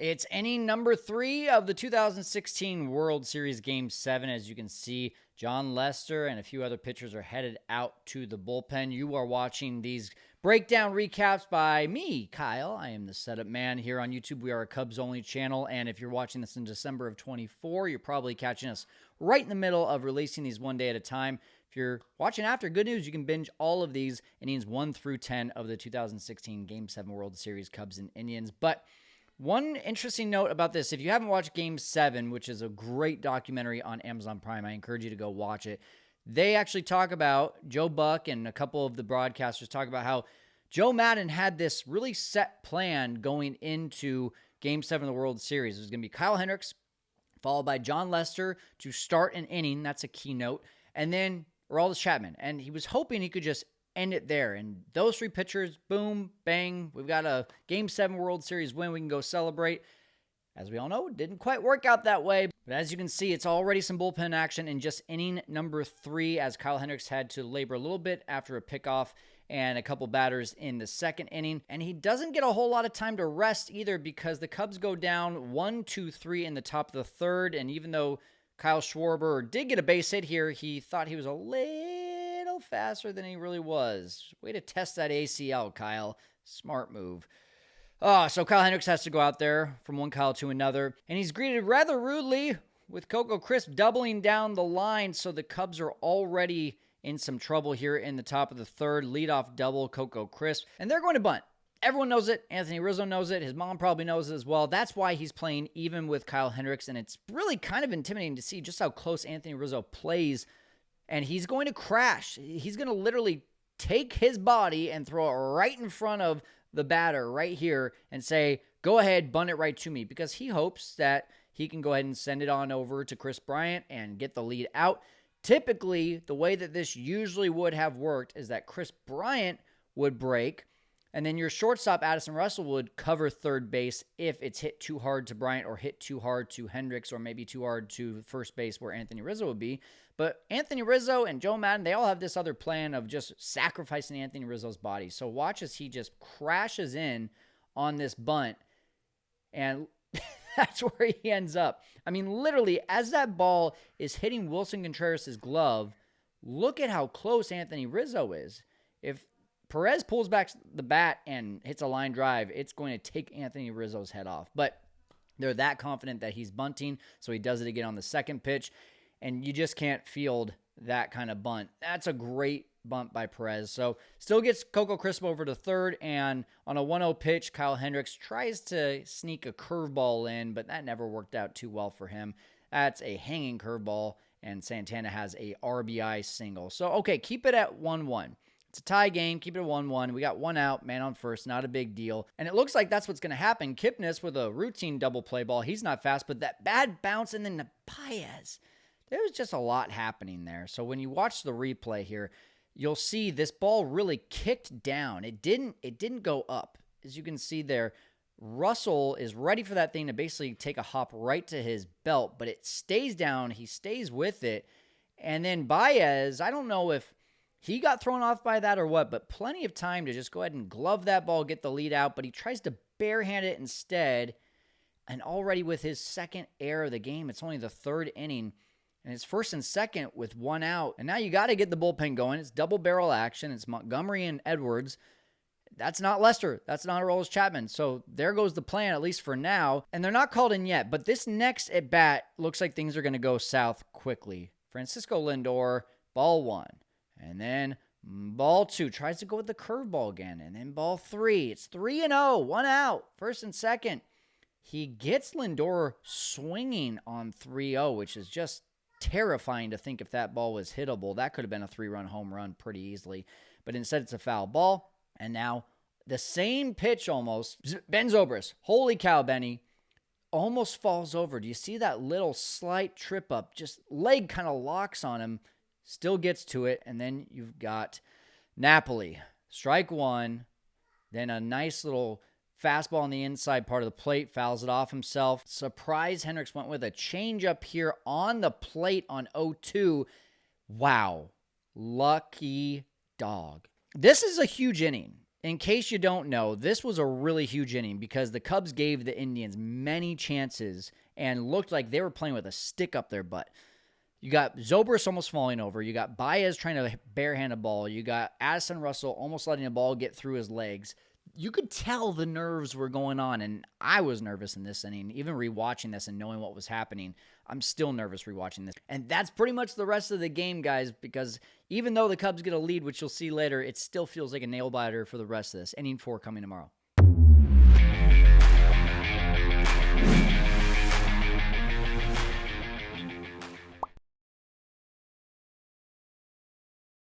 It's inning number 3 of the 2016 World Series Game 7. As you can see, Jon Lester and a few other pitchers are headed out to the bullpen. You are watching these breakdown recaps by me, Kyle. I am the setup man here on YouTube. We are a Cubs-only channel, and if you're watching this in December of 24, you're probably catching us right in the middle of releasing these one day at a time. If you're watching after, good news, you can binge all of these innings 1 through 10 of the 2016 Game 7 World Series Cubs and Indians. But one interesting note about this, if you haven't watched Game 7, which is a great documentary on Amazon Prime, I encourage you to go watch it. They actually talk about, Joe Buck and a couple of the broadcasters talk about how Joe Maddon had this really set plan going into Game 7 of the World Series. It was going to be Kyle Hendricks, followed by Jon Lester to start an inning. That's a keynote. And then Aroldis Chapman. And he was hoping he could just end it there. And those 3 pitchers, boom, bang, we've got a Game 7 World Series win. We can go celebrate. As we all know, it didn't quite work out that way. But as you can see, it's already some bullpen action in just inning number 3, as Kyle Hendricks had to labor a little bit after a pickoff and a couple batters in the second inning. And he doesn't get a whole lot of time to rest either, because the Cubs go down 1-2-3 in the top of the third. And even though Kyle Schwarber did get a base hit here, he thought he was a little faster than he really was. Way to test that ACL, Kyle. Smart move. So Kyle Hendricks has to go out there from one Kyle to another, and he's greeted rather rudely with Coco Crisp doubling down the line, so the Cubs are already in some trouble here in the top of the third. Leadoff double, Coco Crisp, and they're going to bunt. Everyone knows it. Anthony Rizzo knows it. His mom probably knows it as well. That's why he's playing even with Kyle Hendricks, and it's really kind of intimidating to see just how close Anthony Rizzo plays, and he's going to crash. He's going to literally take his body and throw it right in front of the batter right here and say, go ahead, bunt it right to me, because he hopes that he can go ahead and send it on over to Kris Bryant and get the lead out. Typically, the way that this usually would have worked is that Kris Bryant would break, and then your shortstop, Addison Russell, would cover third base if it's hit too hard to Bryant or hit too hard to Hendricks or maybe too hard to first base where Anthony Rizzo would be. But Anthony Rizzo and Joe Maddon, they all have this other plan of just sacrificing Anthony Rizzo's body. So watch as he just crashes in on this bunt, and that's where he ends up. I mean, literally, as that ball is hitting Wilson Contreras' glove, look at how close Anthony Rizzo is. If Perez pulls back the bat and hits a line drive, it's going to take Anthony Rizzo's head off. But they're that confident that he's bunting, so he does it again on the second pitch. And you just can't field that kind of bunt. That's a great bunt by Perez. So still gets Coco Crisp over to third, and on a 1-0 pitch, Kyle Hendricks tries to sneak a curveball in, but that never worked out too well for him. That's a hanging curveball, and Santana has a RBI single. So, okay, keep it at 1-1. It's a tie game. Keep it at 1-1. We got 1 out, man on first. Not a big deal. And it looks like that's what's going to happen. Kipnis with a routine double play ball. He's not fast, but that bad bounce, and then Baez. There was just a lot happening there. So when you watch the replay here, you'll see this ball really kicked down. It didn't go up. As you can see there, Russell is ready for that thing to basically take a hop right to his belt, but it stays down. He stays with it. And then Baez, I don't know if he got thrown off by that or what, but plenty of time to just go ahead and glove that ball, get the lead out, but he tries to barehand it instead. And already with his second error of the game, it's only the third inning, and it's first and second with 1 out. And now you got to get the bullpen going. It's double barrel action. It's Montgomery and Edwards. That's not Lester. That's not Aroldis Chapman. So there goes the plan, at least for now. And they're not called in yet. But this next at bat looks like things are going to go south quickly. Francisco Lindor, ball 1. And then ball 2. Tries to go with the curveball again. And then ball 3. It's 3-0. 1 out. First and second. He gets Lindor swinging on 3-0, which is just terrifying to think if that ball was hittable. That could have been a 3-run home run pretty easily. But instead, it's a foul ball. And now the same pitch almost. Ben Zobrist. Holy cow, Benny. Almost falls over. Do you see that little slight trip up? Just leg kind of locks on him. Still gets to it. And then you've got Napoli. Strike 1. Then a nice little fastball on the inside part of the plate, fouls it off himself. Surprise, Hendricks went with a changeup here on the plate on 0-2. Wow. Lucky dog. This is a huge inning. In case you don't know, this was a really huge inning because the Cubs gave the Indians many chances and looked like they were playing with a stick up their butt. You got Zobrist almost falling over. You got Baez trying to barehand a ball. You got Addison Russell almost letting a ball get through his legs. You could tell the nerves were going on, and I was nervous in this inning. Even rewatching this and knowing what was happening, I'm still nervous rewatching this. And that's pretty much the rest of the game, guys, because even though the Cubs get a lead, which you'll see later, it still feels like a nail-biter for the rest of this. Inning 4 coming tomorrow.